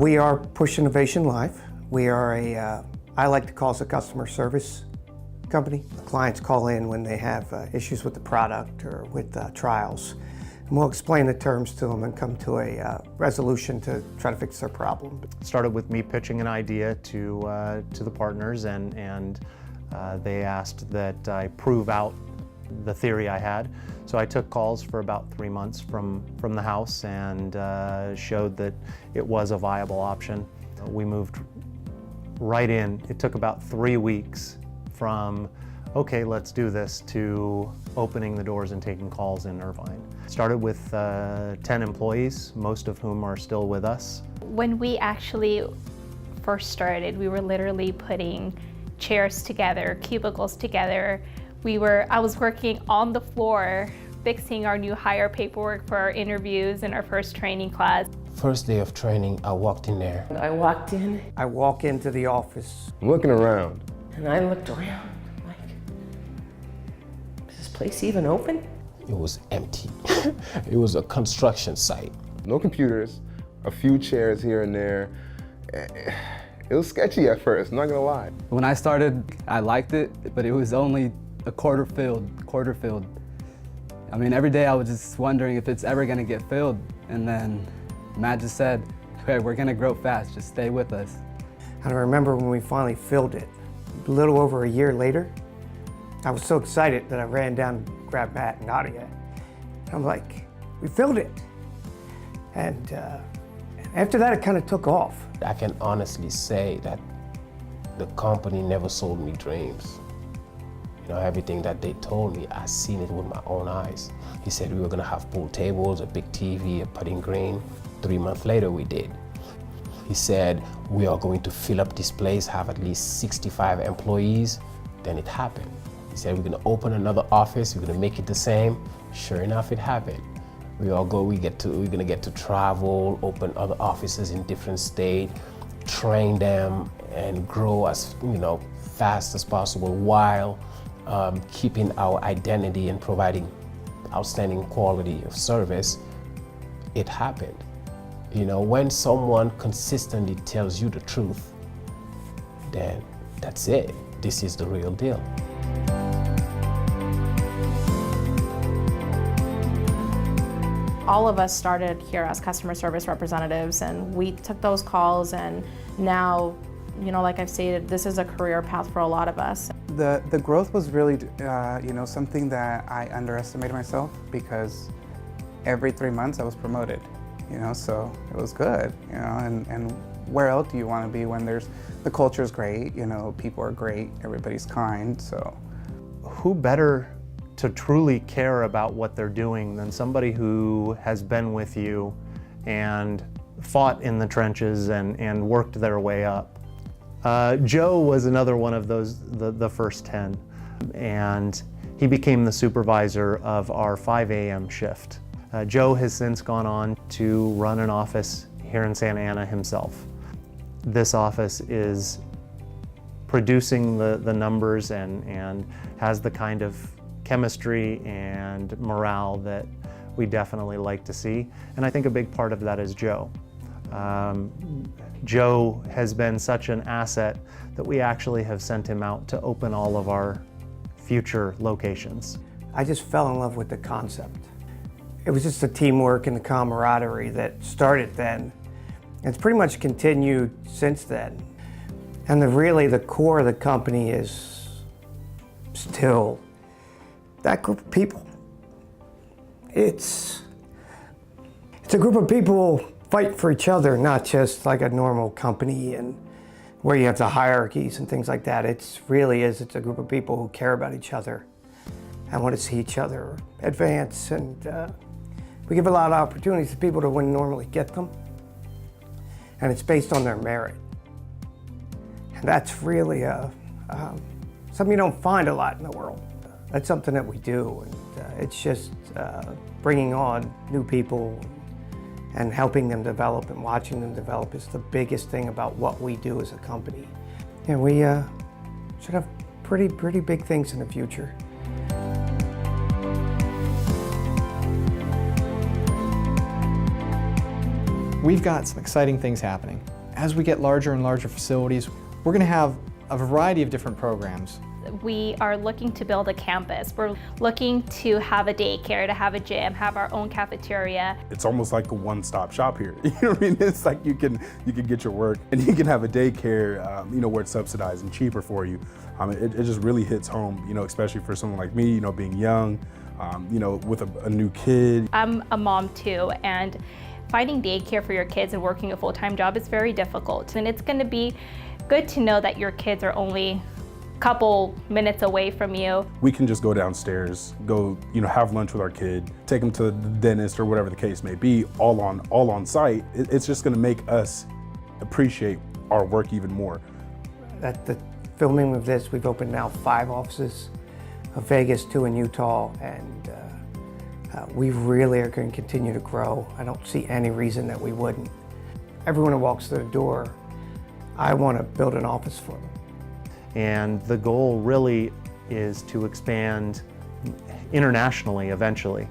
We are Push Innovation Live. We are I like to call us a customer service company. Clients call in when they have issues with the product or with trials. And we'll explain the terms to them and come to a resolution to try to fix their problem. It started with me pitching an idea to the partners, and they asked that I prove out the theory I had. So I took calls for about 3 months from the house and showed that it was a viable option. We moved right in. It took about 3 weeks from, okay, let's do this, to opening the doors and taking calls in Irvine. Started with 10 employees, most of whom are still with us. When we actually first started, we were literally putting chairs together, cubicles together. I was working on the floor, fixing our new hire paperwork for our interviews and our first training class. First day of training, I walked in there. I walked in. I walk into the office. I'm looking around. And I looked around, like, is this place even open? It was empty. It was a construction site. No computers, a few chairs here and there. It was sketchy at first, I'm not gonna lie. When I started, I liked it, but it was only a quarter filled. I mean, every day I was just wondering if it's ever gonna get filled. And then Matt just said, hey, we're gonna grow fast, just stay with us. And I remember when we finally filled it, a little over a year later, I was so excited that I ran down and grabbed Matt and Nadia. I'm like, we filled it. And after that, it kind of took off. I can honestly say that the company never sold me dreams. You know, everything that they told me, I seen it with my own eyes. He said we were gonna have pool tables, a big TV, a putting green. 3 months later, we did. He said, we are going to fill up this place, have at least 65 employees. Then it happened. He said, we're gonna open another office, we're gonna make it the same. Sure enough, it happened. We're gonna get to travel, open other offices in different states, train them, and grow as fast as possible while keeping our identity and providing outstanding quality of service. It happened. When someone consistently tells you the truth, then that's it. This is the real deal. All of us started here as customer service representatives, and we took those calls, and now, like I've stated, this is a career path for a lot of us. The growth was really, something that I underestimated myself, because every 3 months I was promoted, so it was good, and where else do you want to be when the culture's great, people are great, everybody's kind, so. Who better to truly care about what they're doing than somebody who has been with you and fought in the trenches and worked their way up. Joe was another one of those, the first 10, and he became the supervisor of our 5 a.m. shift. Joe has since gone on to run an office here in Santa Ana himself. This office is producing the numbers and has the kind of chemistry and morale that we definitely like to see. And I think a big part of that is Joe. Joe has been such an asset that we actually have sent him out to open all of our future locations. I just fell in love with the concept. It was just the teamwork and the camaraderie that started then. It's pretty much continued since then. And really the core of the company is still that group of people. It's a group of people fight for each other, not just like a normal company and where you have the hierarchies and things like that. It's a group of people who care about each other and want to see each other advance. And we give a lot of opportunities to people that wouldn't normally get them. And it's based on their merit. And that's really something you don't find a lot in the world. That's something that we do, and it's just bringing on new people and helping them develop and watching them develop is the biggest thing about what we do as a company. And we should have pretty big things in the future. We've got some exciting things happening. As we get larger and larger facilities, we're going to have a variety of different programs. We are looking to build a campus. We're looking to have a daycare, to have a gym, have our own cafeteria. It's almost like a one-stop shop here. You know what I mean? It's like you can get your work and you can have a daycare, you know, where it's subsidized and cheaper for you. It just really hits home, you know, especially for someone like me, you know, being young, you know, with a new kid. I'm a mom too, and finding daycare for your kids and working a full-time job is very difficult. And it's going to be good to know that your kids are only couple minutes away from you. We can just go downstairs, go, you know, have lunch with our kid, take them to the dentist or whatever the case may be, all on site. It's just going to make us appreciate our work even more. At the filming of this, we've opened now 5 offices, Vegas, 2 in Utah, and we really are going to continue to grow. I don't see any reason that we wouldn't. Everyone who walks through the door, I want to build an office for them. And the goal really is to expand internationally eventually.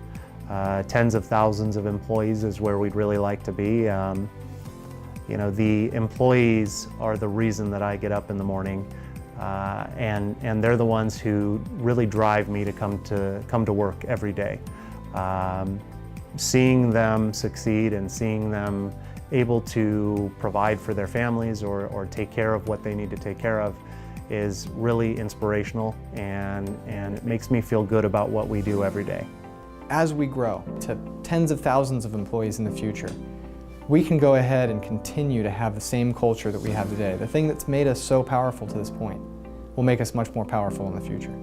Tens of thousands of employees is where we'd really like to be. You know, the employees are the reason that I get up in the morning, and they're the ones who really drive me to come to work every day. Seeing them succeed and seeing them able to provide for their families or take care of what they need to take care of is really inspirational, and it makes me feel good about what we do every day. As we grow to tens of thousands of employees in the future, we can go ahead and continue to have the same culture that we have today. The thing that's made us so powerful to this point will make us much more powerful in the future.